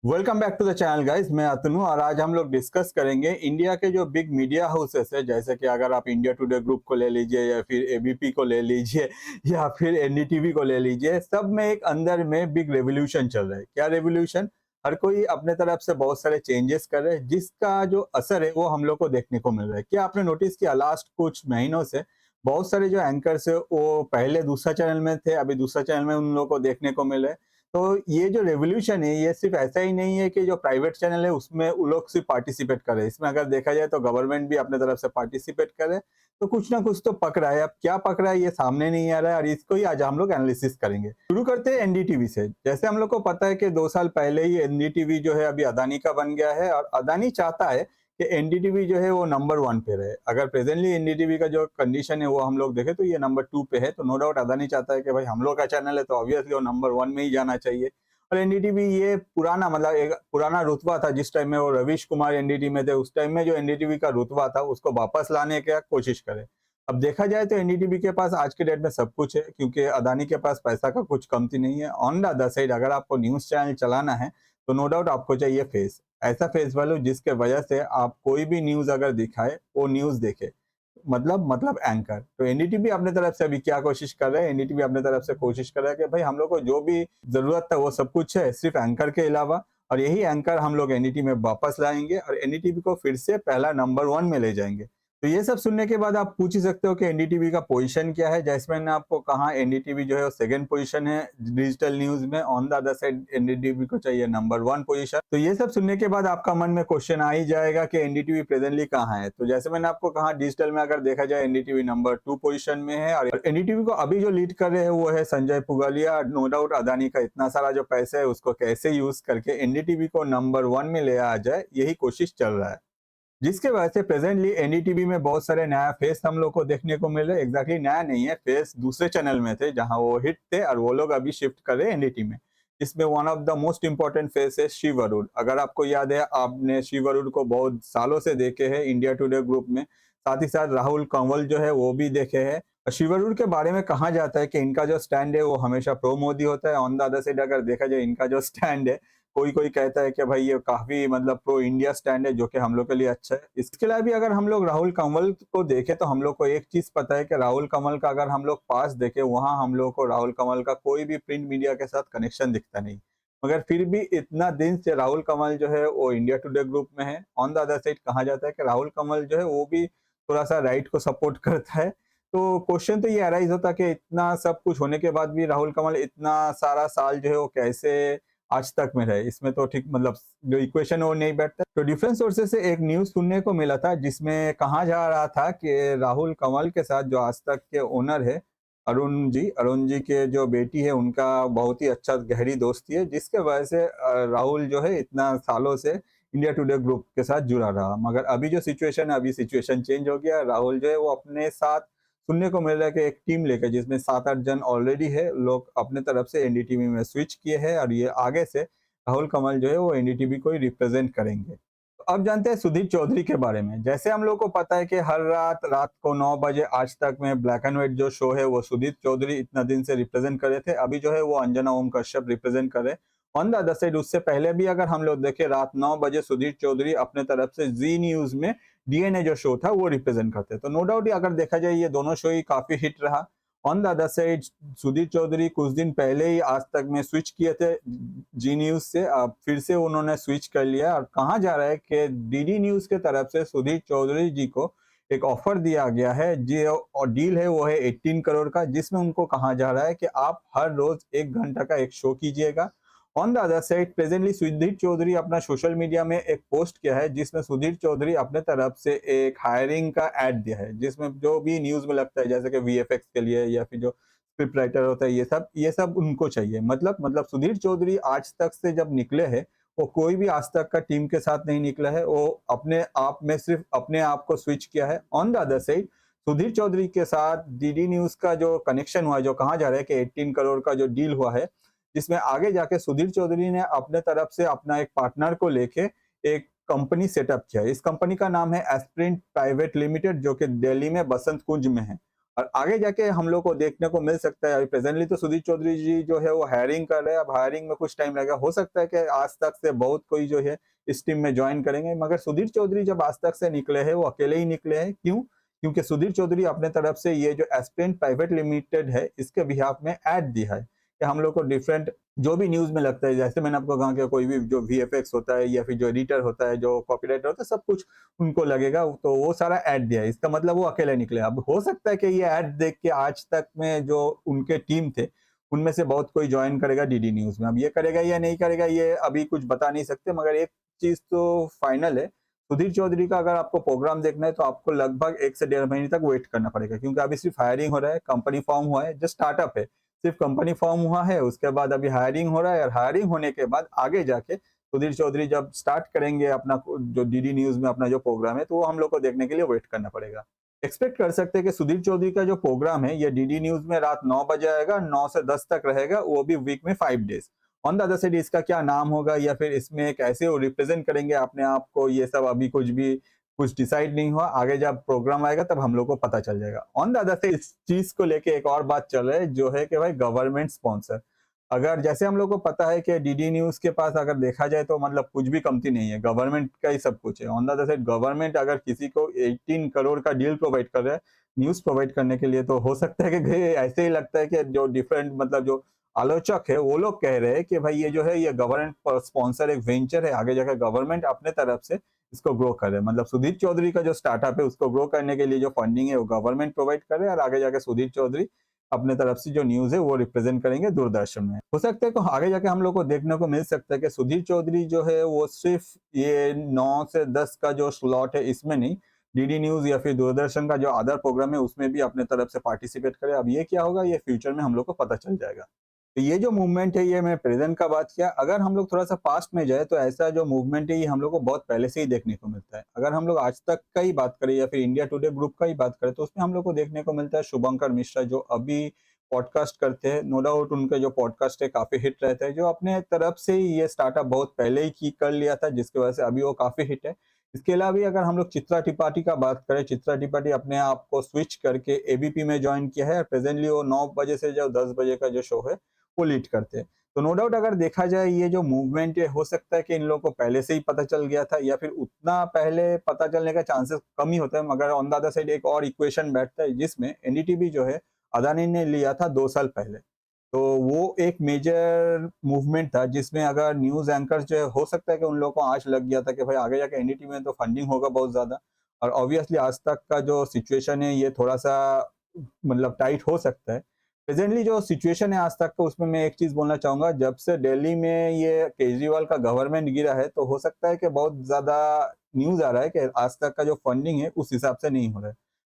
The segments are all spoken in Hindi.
Welcome back to the channel guys. मैं अतनु और आज हम लोग डिस्कस करेंगे इंडिया के जो बिग मीडिया हाउसेस है, जैसे कि अगर आप इंडिया टुडे ग्रुप को ले लीजिए या फिर एबीपी को ले लीजिए या फिर एनडीटीवी को ले लीजिए। सब में एक अंदर में बिग रेवोल्यूशन चल रहा है। क्या रेवोल्यूशन? हर कोई अपने तरफ से बहुत सारे चेंजेस कर रहे हैं, जिसका जो असर है वो हम लोग को देखने को मिल रहा है। क्या आपने नोटिस किया लास्ट कुछ महीनों से बहुत सारे जो एंकर्स है वो पहले दूसरा चैनल में थे, अभी दूसरा चैनल में उन लोगों को देखने को मिल रहा है। तो ये जो रेवोल्यूशन है, ये सिर्फ ऐसा ही नहीं है कि जो प्राइवेट चैनल है उसमें वो लोग सिर्फ पार्टिसिपेट कर रहे हैं। इसमें अगर देखा जाए तो गवर्नमेंट भी अपने तरफ से पार्टिसिपेट करे, तो कुछ ना कुछ तो पक रहा है। अब क्या पक रहा है ये सामने नहीं आ रहा है, और इसको ही आज हम लोग एनालिसिस करेंगे। शुरू करते हैं एनडीटीवी से। जैसे हम लोग को पता है कि 2 साल पहले ही एनडीटीवी जो है अभी अदानी का बन गया है, और अदानी चाहता है कि एनडीटीवी जो है वो नंबर 1 पे रहे। अगर प्रेजेंटली एनडीटीवी का जो कंडीशन है वो हम लोग देखें तो ये नंबर 2 पे है। तो नो डाउट अदानी चाहता है कि भाई हम लोग का चैनल है तो ऑब्वियसली वो नंबर 1 में ही जाना चाहिए। और एनडीटीवी ये पुराना, मतलब एक पुराना रुतबा था। जिस टाइम में वो रवीश कुमार एनडीटीवी में थे, उस टाइम में जो एनडीटीवी का रुतबा था उसको वापस लाने की कोशिश करे। अब देखा जाए तो एनडीटीवी के पास आज के डेट में सब कुछ है, क्योंकि अदानी के पास पैसा का कुछ कमती नहीं है। ऑन द अदर साइड अगर आपको न्यूज चैनल चलाना है तो नो डाउट आपको चाहिए फेस, ऐसा फेस वैल्यू जिसके वजह से आप कोई भी न्यूज अगर दिखाए वो न्यूज देखे। मतलब एंकर। तो एनडीटीवी अपने तरफ से अभी क्या कोशिश कर रहे हैं? एनडीटीवी अपने तरफ से कोशिश कर रहा है कि भाई हम लोग को जो भी जरूरत था वो सब कुछ है, सिर्फ एंकर के अलावा। और यही एंकर हम लोग एनडीटीवी में वापस लाएंगे और एनडीटीवी को फिर से पहला नंबर 1 में ले जाएंगे। तो ये सब सुनने के बाद आप पूछ ही सकते हो कि एनडीटीवी का पोजीशन क्या है। जैसे मैंने आपको कहा, एनडीटीवी जो है वो सेकंड पोजीशन है डिजिटल न्यूज में। On the other side NDTV को चाहिए नंबर 1 पोजीशन। तो ये सब सुनने के बाद आपका मन में क्वेश्चन आ ही जाएगा कि एनडीटीवी प्रेजेंटली कहाँ है। तो जैसे मैंने आपको कहा, डिजिटल में अगर देखा जाए एनडीटीवी नंबर 2 पोजीशन में है, और एनडीटीवी को अभी जो लीड कर रहे हैं वो है संजय पुगालिया। नो डाउट अदानी का इतना सारा जो पैसा है उसको कैसे यूज करके एनडीटीवी को नंबर 1 में ले आ जाए, यही कोशिश चल रहा है। जिसके वजह से प्रेजेंटली एनडीटीवी में बहुत सारे नया फेस हम लोग को देखने को मिल रहे हैं। एग्जैक्टली नया नहीं है, फेस दूसरे चैनल में थे जहां वो हिट थे, और वो लोग अभी शिफ्ट कर रहे हैं एनडीटीवी में। इसमें one of the most important face है शिव अरोड़। अगर आपको याद है, आपने शिव अरोड़ को बहुत सालों से देखे हैं इंडिया टुडे ग्रुप में। साथ ही साथ राहुल कंवल जो है वो भी देखे हैं। शिव अरोड़ के बारे में कहा जाता है कि इनका जो स्टैंड है वो हमेशा प्रो मोदी होता है। ऑन द अदर साइड अगर देखा जाए, इनका जो स्टैंड है, कोई कोई कहता है कि भाई ये काफी मतलब प्रो इंडिया स्टैंड है, जो कि हम लोग के लिए अच्छा है। इसके अलावा भी अगर हम लोग राहुल कंवल को देखें तो हम लोग को एक चीज पता है कि राहुल कंवल का अगर हम लोग पास देखें, वहां हम लोग को राहुल कंवल का कोई भी प्रिंट मीडिया के साथ कनेक्शन दिखता नहीं। मगर फिर भी इतना दिन से राहुल कंवल जो है वो इंडिया टुडे ग्रुप में है। ऑन द अदर साइड कहा जाता है कि राहुल कंवल जो है वो भी थोड़ा सा राइट को सपोर्ट करता है। तो क्वेश्चन तो ये अराइज होता कि इतना सब कुछ होने के बाद भी राहुल कंवल इतना सारा साल जो है वो कैसे आज तक में रहे। इसमें तो ठीक, मतलब जो इक्वेशन है वो नहीं बैठता। तो डिफरेंट सोर्सेज से एक न्यूज सुनने को मिला था जिसमें कहा जा रहा था कि राहुल कंवल के साथ जो आज तक के ओनर है अरुण जी के जो बेटी है, उनका बहुत ही अच्छा गहरी दोस्ती है, जिसके वजह से राहुल जो है इतना सालों से इंडिया टुडे ग्रुप के साथ जुड़ा रहा। मगर अभी जो सिचुएशन है, अभी सिचुएशन चेंज हो गया। राहुल जो है वो अपने साथ सुनने को मिल रहा है कि एक टीम लेकर, जिसमें 7-8 जन ऑलरेडी है, लोग अपने तरफ से एनडीटीवी में स्विच किए हैं, और ये आगे से राहुल कमल जो है वो एनडीटीवी को ही रिप्रेजेंट करेंगे। तो अब जानते हैं सुधीर चौधरी के बारे में। जैसे हम लोग को पता है कि हर रात रात को 9 बजे आज तक में ब्लैक एंड व्हाइट जो शो है वो सुधीर चौधरी इतना दिन से रिप्रेजेंट कर रहे थे। अभी जो है वो अंजना ओम कश्यप रिप्रेजेंट कर रहे हैं। ऑन द अदर साइड उससे पहले भी अगर हम लोग देखें, रात 9 बजे सुधीर चौधरी अपने तरफ से जी न्यूज में डीएनए जो शो था वो रिप्रेजेंट करते। तो नो डाउट अगर देखा जाए ये दोनों शो ही काफी हिट रहा। On the other side Sudhir Chaudhary कुछ दिन पहले ही आज तक में स्विच किए थे जी न्यूज से, अब फिर से उन्होंने स्विच कर लिया। और कहा जा रहा है कि डीडी न्यूज के तरफ से सुधीर चौधरी जी को एक ऑफर दिया गया है, जो और डील है वो है 18 करोड़ का, जिसमें उनको कहा जा रहा है कि आप हर रोज 1 घंटा का एक शो कीजिएगा। On the other side presently Sudhir Chaudhary अपना सोशल मीडिया में एक पोस्ट किया है, जिसमें सुधीर चौधरी अपने तरफ से एक हायरिंग का एड दिया है, जिसमें जो भी न्यूज में लगता है, जैसे कि वीएफएक्स के लिए या फिर जो स्क्रिप्ट राइटर होता है, ये सब उनको चाहिए। मतलब सुधीर चौधरी आज तक से जब निकले हैं, वो कोई भी आज तक का टीम के साथ नहीं निकला है। वो अपने आप में सिर्फ अपने आप को स्विच किया है। On the other side Sudhir Chaudhary के साथ डीडी न्यूज का जो कनेक्शन हुआ है, जो कहा जा रहा है कि 18 करोड़ का जो डील हुआ है, जिसमें आगे जाके सुधीर चौधरी ने अपने तरफ से अपना एक पार्टनर को लेके एक कंपनी सेटअप किया है। इस कंपनी का नाम है एस्प्रिंट प्राइवेट लिमिटेड, जो कि दिल्ली में बसंत कुंज में है। और आगे जाके हम लोग को देखने को मिल सकता है। अभी प्रेजेंटली तो सुधीर चौधरी जी जो है वो हायरिंग कर रहे हैं, अब हायरिंग में कुछ टाइम लगेगा। हो सकता है कि आज तक से बहुत कोई जो है इस टीम में ज्वाइन करेंगे, मगर सुधीर चौधरी जब आज तक से निकले हैं वो अकेले ही निकले हैं। क्यों? क्योंकि सुधीर चौधरी अपने तरफ से ये जो एस्पेरेंट प्राइवेट लिमिटेड है इसके बिहाफ में ऐड दिया है कि हम लोग को डिफरेंट जो भी न्यूज में लगता है, जैसे मैंने आपको कहा कि कोई भी जो वीएफएक्स होता है या फिर जो एडिटर होता है, जो कॉपीराइटर होता है, सब कुछ उनको लगेगा, तो वो सारा ऐड दिया है। इसका मतलब वो अकेले निकले। अब हो सकता है कि ये ऐड देख के आज तक में जो उनके टीम थे उनमें से बहुत कोई ज्वाइन करेगा डीडी न्यूज में। अब ये करेगा या नहीं करेगा ये अभी कुछ बता नहीं सकते, मगर एक चीज तो फाइनल है, सुधीर चौधरी का अगर आपको प्रोग्राम देखना है तो आपको लगभग 1 से 1.5 महीने तक वेट करना पड़ेगा, क्योंकि अभी सिर्फ हायरिंग हो रहा है, कंपनी फॉर्म हुआ है, जस्ट स्टार्टअप है, सिर्फ कंपनी फॉर्म हुआ है, उसके बाद अभी हायरिंग हो रहा है, और हायरिंग होने के बाद आगे जाके सुधीर चौधरी जब स्टार्ट करेंगे अपना जो डीडी न्यूज में अपना जो प्रोग्राम है, तो वो हम लोग को देखने के लिए वेट करना पड़ेगा। एक्सपेक्ट कर सकते हैं कि सुधीर चौधरी का जो प्रोग्राम है ये डीडी न्यूज में रात 9 बजे आएगा, 9 से 10 तक रहेगा, वो भी वीक में 5 days. On the other side इसका क्या नाम होगा या फिर इसमें कैसे वो रिप्रेजेंट करेंगे अपने आप को, ये सब अभी कुछ डिसाइड नहीं हुआ। आगे जब प्रोग्राम आएगा तब हम लोग को पता चल जाएगा। ऑन द अदर साइड इस चीज को लेके एक और बात चल रहा है, जो है कि भाई गवर्नमेंट स्पॉन्सर। अगर जैसे हम लोग को पता है कि डीडी न्यूज के पास अगर देखा जाए तो मतलब कुछ भी कमती नहीं है, गवर्नमेंट का ही सब कुछ है। On the other side government अगर किसी को 18 करोड़ का डील प्रोवाइड कर रहा है न्यूज प्रोवाइड करने के लिए, तो हो सकता है कि ऐसे ही लगता है कि जो डिफरेंट मतलब जो आलोचक है वो लोग कह रहे हैं कि भाई ये जो है ये गवर्नमेंट स्पॉन्सर एक वेंचर है, आगे जाकर गवर्नमेंट अपने तरफ से इसको ग्रो करे। मतलब सुधीर चौधरी का जो स्टार्टअप है उसको ग्रो करने के लिए जो फंडिंग है वो गवर्नमेंट प्रोवाइड करे, और आगे जाके सुधीर चौधरी अपने तरफ से जो न्यूज है वो रिप्रेजेंट करेंगे दूरदर्शन में। हो सकता है कि आगे जाके हम लोग को देखने को मिल सकता है कि सुधीर चौधरी जो है वो सिर्फ ये 9 से 10 का जो स्लॉट है इसमें नहीं, डीडी न्यूज या फिर दूरदर्शन का जो अदर प्रोग्राम है उसमें भी अपने तरफ से पार्टिसिपेट करे। अब ये क्या होगा ये फ्यूचर में हम लोग को पता चल जाएगा। तो ये जो मूवमेंट है ये मैं प्रेजेंट का बात किया। अगर हम लोग थोड़ा सा पास्ट में जाए तो ऐसा जो मूवमेंट है ये हम लोग को बहुत पहले से ही देखने को मिलता है। अगर हम लोग आज तक का ही बात करें या फिर इंडिया टुडे ग्रुप का ही बात करें तो उसमें हम लोग को देखने को मिलता है शुभंकर मिश्रा जो अभी पॉडकास्ट करते हैं। नो डाउट उनके जो पॉडकास्ट है काफी हिट रहते हैं, जो अपने तरफ से ही ये स्टार्टअप बहुत पहले ही की कर लिया था, जिसकी वजह से अभी वो काफी हिट है। इसके अलावा भी अगर हम लोग चित्रा त्रिपाठी का बात करें, चित्रा त्रिपाठी अपने आप को स्विच करके एबीपी में ज्वाइन किया है, प्रेजेंटली वो 9 बजे से जो 10 बजे का जो शो है वो लीड करते हैं। तो नो डाउट अगर देखा जाए ये जो मूवमेंट है हो सकता है कि इन लोगों को पहले से ही पता चल गया था, या फिर उतना पहले पता चलने का चांसेस कम ही होता है। मगर ऑन द अदर साइड एक और इक्वेशन बैठता है जिसमें एनडीटीवी जो है अदानी ने लिया था 2 साल पहले। तो वो एक मेजर मूवमेंट था जिसमें अगर न्यूज एंकर जो है हो सकता है कि उन लोगों को आंच लग गया था कि भाई आगे जाके एनडीटीवी में तो फंडिंग होगा बहुत ज्यादा, और ऑब्वियसली आज तक का जो सिचुएशन है ये थोड़ा सा मतलब टाइट हो सकता है। प्रेजेंटली जो सिचुएशन है आज तक का उसमें मैं एक चीज बोलना चाहूंगा, जब से दिल्ली में ये केजरीवाल का गवर्नमेंट गिरा है तो हो सकता है कि बहुत ज्यादा न्यूज आ रहा है कि आज तक का जो फंडिंग है उस हिसाब से नहीं हो रहा है।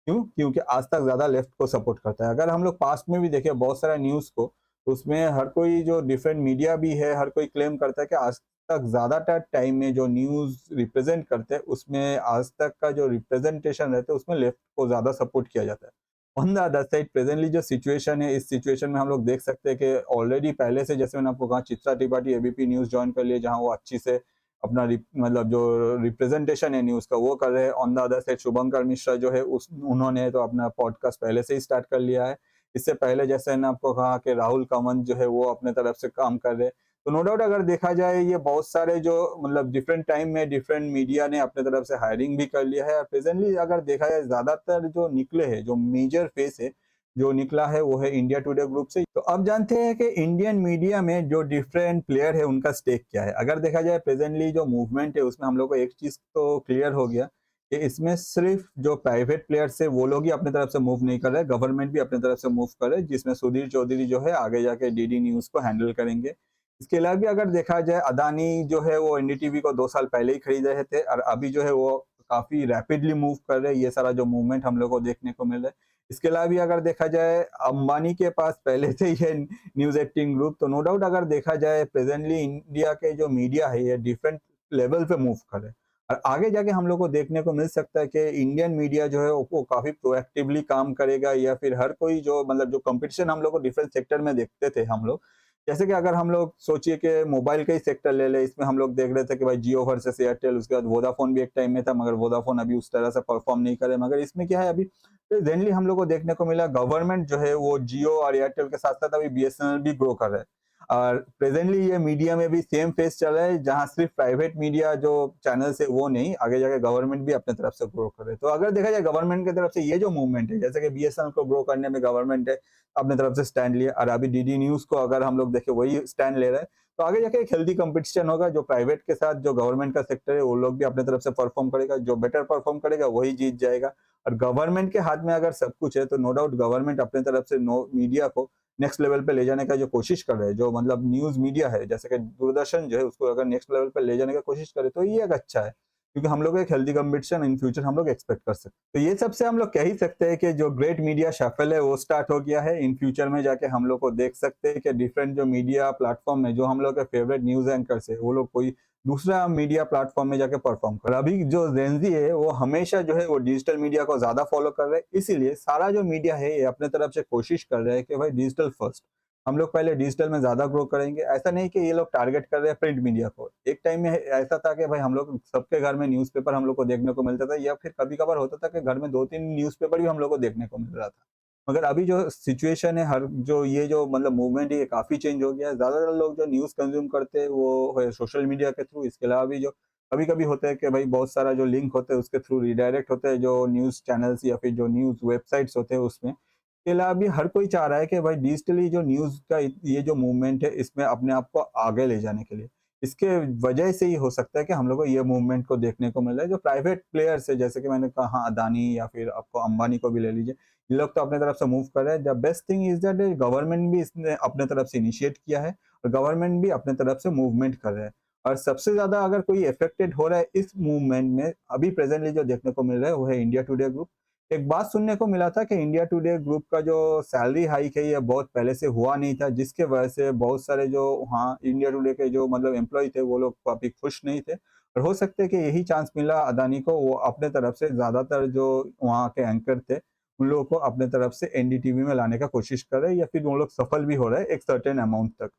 क्यों? क्योंकि आज तक ज्यादा लेफ्ट को सपोर्ट करता है। अगर हम लोग पास्ट में भी देखें बहुत सारा न्यूज को, तो उसमें हर कोई जो डिफरेंट मीडिया भी है हर कोई क्लेम करता है कि आज तक ज्यादातर टाइम में जो न्यूज रिप्रेजेंट करते हैं उसमें आज तक का जो रिप्रेजेंटेशन रहता है उसमें लेफ्ट को ज्यादा सपोर्ट किया जाता है। On the other side presently जो सिचुएशन है इस सिचुएशन में हम लोग देख सकते हैं कि ऑलरेडी पहले से जैसे मैंने आपको कहा Chitra Tripathi ABP news join कर लिए, जहां वो अच्छी से अपना मतलब जो रिप्रेजेंटेशन है न्यूज का वो कर रहे हैं। ऑन द अदर साइड शुभंकर मिश्रा जो है उस उन्होंने तो अपना पॉडकास्ट पहले से ही स्टार्ट कर लिया है। इससे पहले जैसे मैंने आपको कहा कि राहुल कामत जो है वो अपने तरफ से काम कर रहे हैं। तो नो डाउट अगर देखा जाए ये बहुत सारे जो मतलब डिफरेंट टाइम में डिफरेंट मीडिया ने अपने तरफ से हायरिंग भी कर लिया है, और प्रेजेंटली अगर देखा जाए ज्यादातर जो निकले हैं जो मेजर फेस है जो निकला है वो है इंडिया टुडे ग्रुप से। तो अब जानते हैं कि इंडियन मीडिया में जो डिफरेंट प्लेयर है उनका स्टेक क्या है। अगर देखा जाए प्रेजेंटली जो मूवमेंट है उसमें हम लोग को एक चीज तो क्लियर हो गया कि इसमें सिर्फ जो प्राइवेट प्लेयर्स है वो लोग ही अपने तरफ से मूव नहीं कर रहे, गवर्नमेंट भी अपने तरफ से मूव कर रहे, जिसमें सुधीर चौधरी जो है आगे जाके डीडी न्यूज को हैंडल करेंगे। इसके अलावा भी अगर देखा जाए अदानी जो है वो एनडीटीवी को 2 साल पहले ही खरीद रहे थे, और अभी जो है वो काफी रैपिडली मूव कर रहे हैं। ये सारा जो मूवमेंट हम लोग को देखने को मिल रहा है। इसके अलावा भी अगर देखा जाए अंबानी के पास पहले से ही है न्यूज 18 ग्रुप। तो नो डाउट अगर देखा जाए प्रेजेंटली इंडिया के जो मीडिया है ये डिफरेंट लेवल पे मूव कर रहे हैं, और आगे जाके हम लोग को देखने को मिल सकता है कि इंडियन मीडिया जो है वो काफी प्रोएक्टिवली काम करेगा, या फिर हर कोई जो मतलब जो कंपटीशन हम लोग को डिफरेंट सेक्टर में देखते थे हम लोग जैसे कि अगर हम लोग सोचिए कि मोबाइल का ही सेक्टर ले ले, इसमें हम लोग देख रहे थे कि भाई जियो वर्सेस एयरटेल, उसके बाद वोडाफोन भी एक टाइम में था, मगर वोडाफोन अभी उस तरह से परफॉर्म नहीं करे। मगर इसमें क्या है, अभी प्रेजेंटली हम लोग को देखने को मिला गवर्नमेंट जो है वो जियो और एयरटेल के साथ साथ अभी बीएसएनएल भी ग्रो कर रहा है। और प्रेजेंटली ये मीडिया में भी सेम फेस चल रहा है, जहां सिर्फ प्राइवेट मीडिया जो चैनल है वो नहीं, आगे जाके गवर्नमेंट भी अपने तरफ से ग्रो कर रहे हैं। तो अगर देखा जाए गवर्नमेंट की तरफ से ये जो मूवमेंट है, जैसे कि बीएसएनएल को ग्रो करने में गवर्नमेंट है अपने तरफ से स्टैंड लिया, और अभी डीडी न्यूज को अगर हम लोग देखें वही स्टैंड ले रहा है, तो आगे जाके एक हेल्दी कंपटीशन होगा, जो प्राइवेट के साथ जो गवर्नमेंट का सेक्टर है वो लोग भी अपने तरफ से परफॉर्म करेगा, जो बेटर परफॉर्म करेगा वही जीत जाएगा। और गवर्नमेंट के हाथ में अगर सब कुछ है तो नो डाउट गवर्नमेंट अपने तरफ से नो मीडिया को नेक्स्ट लेवल पे ले जाने का जो कोशिश कर रहे हैं, जो मतलब न्यूज मीडिया है जैसे कि दूरदर्शन जो है उसको अगर नेक्स्ट लेवल पे ले जाने का कोशिश करे तो ये एक अच्छा है, क्योंकि हम लोग एक हेल्दी कंपटीशन इन फ्यूचर हम लोग एक्सपेक्ट कर सकते हैं। तो ये सबसे हम लोग कह ही सकते हैं कि जो ग्रेट मीडिया शफल है वो स्टार्ट हो गया है। इन फ्यूचर में जाके हम लोग को देख सकते हैं कि डिफरेंट जो मीडिया प्लेटफॉर्म है, जो हम लोग के फेवरेट न्यूज एंकर्स है, वो लोग कोई दूसरा मीडिया प्लेटफॉर्म में जाके परफॉर्म कर। अभी जो जेनजी है वो हमेशा जो है वो डिजिटल मीडिया को ज्यादा फॉलो कर रहे हैं, इसीलिए सारा जो मीडिया है ये अपने तरफ से कोशिश कर रहे हैं कि भाई डिजिटल फर्स्ट, हम लोग पहले डिजिटल में ज्यादा ग्रो करेंगे। ऐसा नहीं कि ये लोग टारगेट कर रहे हैं प्रिंट मीडिया को। एक टाइम में ऐसा था कि भाई हम लोग सबके घर में न्यूज़पेपर हम लोग को देखने को मिलता था, या फिर कभी कभार होता था कि घर में 2-3 न्यूज़पेपर भी हम लोग को देखने को मिल रहा था। मगर अभी जो सिचुएशन है, हर जो ये जो मतलब मूवमेंट है ये काफी चेंज हो गया है। ज्यादातर लोग जो न्यूज कंज्यूम करते हैं वो है सोशल मीडिया के थ्रू। इसके अलावा भी जो कभी कभी होता है कि भाई बहुत सारा जो लिंक होते हैं उसके थ्रू रिडायरेक्ट होते हैं जो न्यूज चैनल्स या फिर जो न्यूज वेबसाइट्स होते हैं उसमें। इसके अलावा भी हर कोई चाह रहा है कि भाई डिजिटली जो न्यूज़ का ये जो मूवमेंट है इसमें अपने आप को आगे ले जाने के लिए, इसके वजह से ही हो सकता है कि हम लोग को ये मूवमेंट को देखने को मिल रहा है। जो प्राइवेट प्लेयर्स है जैसे कि मैंने कहा अदानी या फिर आपको अंबानी को भी ले लीजिए, ये लोग तो अपने तरफ से मूव कर रहे हैं। The best thing is that government भी इसने अपने तरफ से इनिशिएट किया है, और गवर्नमेंट भी अपने तरफ से मूवमेंट कर रहे हैं। और सबसे ज्यादा अगर कोई इफेक्टेड हो रहा है इस मूवमेंट में अभी प्रेजेंटली जो देखने को मिल रहा है वो है इंडिया टुडे ग्रुप। एक बात सुनने को मिला था कि इंडिया टुडे ग्रुप का जो सैलरी हाइक है ये बहुत पहले से हुआ नहीं था, जिसके वजह से बहुत सारे जो वहाँ इंडिया टुडे के जो मतलब एम्प्लॉय थे वो लोग काफी खुश नहीं थे। और हो सकता है कि यही चांस मिला अदानी को, वो अपने तरफ से ज्यादातर जो वहाँ के एंकर थे उन लोगों को अपने तरफ से एनडीटीवी में लाने का कोशिश कर रहे हैं, या फिर वो लोग सफल भी हो रहे हैं एक सर्टेन अमाउंट तक।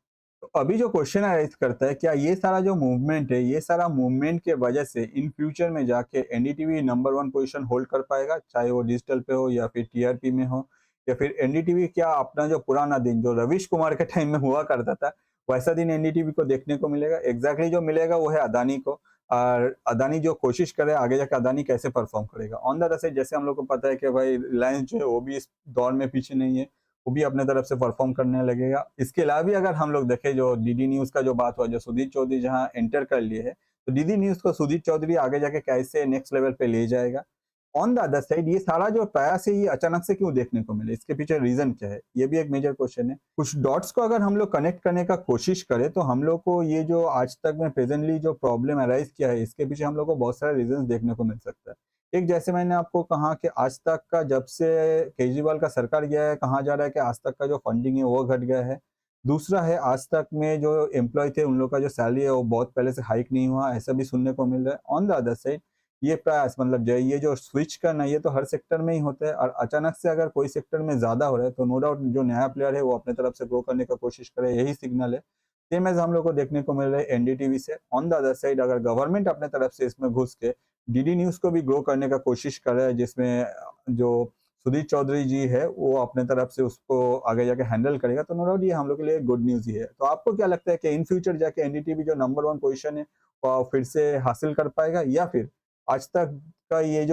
तो अभी जो क्वेश्चन अराइज करता है, क्या ये सारा जो मूवमेंट है ये सारा मूवमेंट के वजह से इन फ्यूचर में जाके एनडीटीवी नंबर 1 पोजीशन होल्ड कर पाएगा, चाहे वो डिजिटल पे हो या फिर टीआरपी में हो, या फिर एनडीटीवी क्या अपना जो पुराना दिन जो रवीश कुमार के टाइम में हुआ करता था वैसा दिन एनडीटीवी को देखने को मिलेगा? एग्जैक्टली जो मिलेगा वो है अदानी को। और अदानी जो कोशिश करे आगे जाकर अदानी कैसे परफॉर्म करेगा ऑन द अदर साइड, जैसे हम लोग को पता है कि भाई रिलायंस जो है वो भी इस दौर में पीछे नहीं है, वो भी अपने तरफ से परफॉर्म करने लगेगा। इसके अलावा भी अगर हम लोग देखें जो डीडी न्यूज का जो बात हुआ, जो सुदीप चौधरी जहां एंटर कर लिए है, तो डीडी न्यूज को सुदीप चौधरी आगे जाके कैसे नेक्स्ट लेवल पे ले जाएगा। ऑन द अदर साइड ये सारा जो प्रयास है ये अचानक से क्यों देखने को मिले, इसके पीछे रीजन क्या है, ये भी एक मेजर क्वेश्चन है। कुछ डॉट्स को अगर हम लोग कनेक्ट करने का कोशिश करें तो हम लोग को ये जो आज तक में प्रेजेंटली जो प्रॉब्लम अराइज किया है इसके पीछे हम लोग को बहुत सारे रीजन देखने को मिल सकता है। एक जैसे मैंने आपको कहा कि आज तक का जब से केजरीवाल का सरकार गया है कहा जा रहा है कि आज तक का जो फंडिंग है वो घट गया है। दूसरा है आज तक में जो एम्प्लॉय थे उन लोग का जो सैलरी है वो बहुत पहले से हाइक नहीं हुआ, ऐसा भी सुनने को मिल रहा है। ऑन द अदर साइड ये प्रयास मतलब जो ये जो स्विच करना ये तो हर सेक्टर में ही होता है, और अचानक से अगर कोई सेक्टर में ज्यादा हो रहा है तो नो डाउट जो नया प्लेयर है वो अपने तरफ से ग्रो करने का कोशिश करे, यही सिग्नल है। सेम एज हम लोग को देखने को मिल रहा है एनडीटीवी से। ऑन द अदर साइड अगर गवर्नमेंट अपने तरफ से इसमें घुस के डीडी न्यूज को भी ग्रो करने का कोशिश कर रहा है, जिसमें जो सुदीप चौधरी जी है वो अपने तरफ से उसको आगे जाके हैंडल करेगा, तो नो डाउट ये हम लोग के लिए गुड न्यूज ही है। तो आपको क्या लगता है कि इन फ्यूचर जाके एनडीटीवी जो नंबर 1 पोजीशन है वो फिर से हासिल कर पाएगा, या फिर आज तक का ये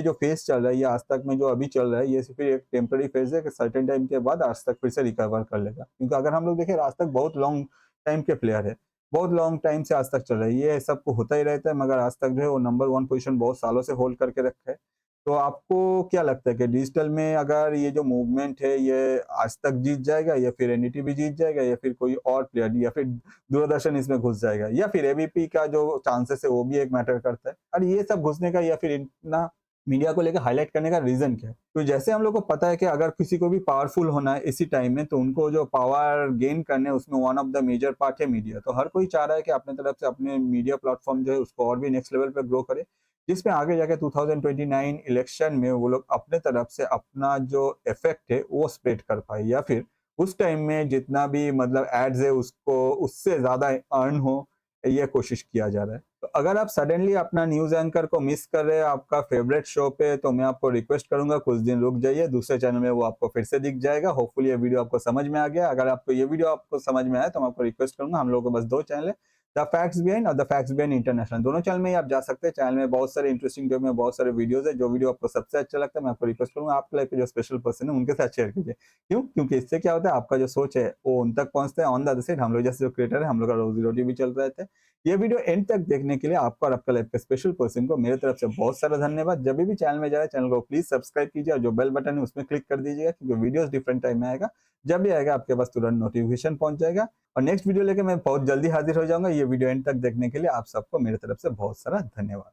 जो फेज चल रहा है, ये आज तक में जो अभी चल रहा है ये सिर्फ एक टेम्पररी फेज है कि सर्टेन टाइम के बाद आज तक फिर से रिकवर कर लेगा? क्योंकि अगर हम लोग देखें आज तक बहुत लॉन्ग टाइम के प्लेयर है, बहुत लॉन्ग टाइम से आज तक चल रहा है, ये सबको होता ही रहता है, मगर आज तक जो है वो नंबर 1 पोजीशन बहुत सालों से होल्ड करके रखा है। तो आपको क्या लगता है कि डिजिटल में अगर ये जो मूवमेंट है ये आज तक जीत जाएगा, या फिर एनडीटीवी जीत जाएगा, या फिर कोई और प्लेयर, या फिर दूरदर्शन इसमें घुस जाएगा, या फिर एबीपी का जो चांसेस है वो भी एक मैटर करता है? और ये सब घुसने का या फिर इतना मीडिया को लेकर हाईलाइट करने का रीजन क्या है? तो जैसे हम लोग को पता है कि अगर किसी को भी पावरफुल होना है इसी टाइम में तो उनको जो पावर गेन करने उसमें one of the major part है मीडिया। तो हर कोई चाह रहा है कि अपने तरफ से अपने मीडिया प्लेटफॉर्म जो है उसको और भी नेक्स्ट लेवल पे ग्रो करे, जिसमें आगे जाके 2029 इलेक्शन में वो लोग अपने तरफ से अपना जो इफेक्ट है वो स्प्रेड कर पाए, या फिर उस टाइम में जितना भी मतलब एड्स है उसको उससे ज़्यादा अर्न हो, ये कोशिश किया जा रहा है। तो अगर आप सडनली अपना न्यूज़ एंकर को मिस कर रहे हैं आपका फेवरेट शो पे, तो मैं आपको रिक्वेस्ट करूँगा कुछ दिन रुक जाइए, दूसरे चैनल में वो आपको फिर से दिख जाएगा। होपफुली ये वीडियो आपको समझ में आ गया। अगर आपको ये वीडियो आपको समझ में आया तो मैं आपको रिक्वेस्ट करूँगा, हम लोगों के बस 2 चैनल है, द फैक्ट्स बिहाइंड और द फैक्ट्स बिहाइंड इंटरनेशनल। दोनों चैनल में ही आप जा सकते हैं। चैनल में बहुत सारे इंटरेस्टिंग टॉपिक में बहुत सारे वीडियोज़ है। जो वीडियो आपको सबसे अच्छा लगता है, मैं आपको रिक्वेस्ट करूँगा आपके लाइफ में जो स्पेशल पर्सन है उनके साथ शेयर कीजिए। क्यों? क्योंकि इससे क्या होता है आपका जो सोच है वो उन तक पहुँचता है। ऑन द अदर साइड हम लोग जैसे जो क्रिएटर है हम लोग का रोज़ी-रोटी भी चल रहता है। ये वीडियो एंड तक देखने के लिए आपको और आपका लाइफ के स्पेशल पर्सन को मेरे तरफ से बहुत सारा धन्यवाद। जब भी चैनल में जाए चैनल को प्लीज़ सब्सक्राइब कीजिए और जो बेल बटन है उसमें क्लिक कर दीजिएगा क्योंकि वीडियोज़ डिफरेंट टाइम में आएगा। जब भी आएगा आपके पास तुरंत नोटिफ़िकेशन पहुँच जाएगा और नेक्स्ट वीडियो लेके मैं बहुत जल्दी हाज़िर हो जाऊँगा। ये वीडियो एंड तक देखने के लिए आप सबको मेरी तरफ से बहुत सारा धन्यवाद।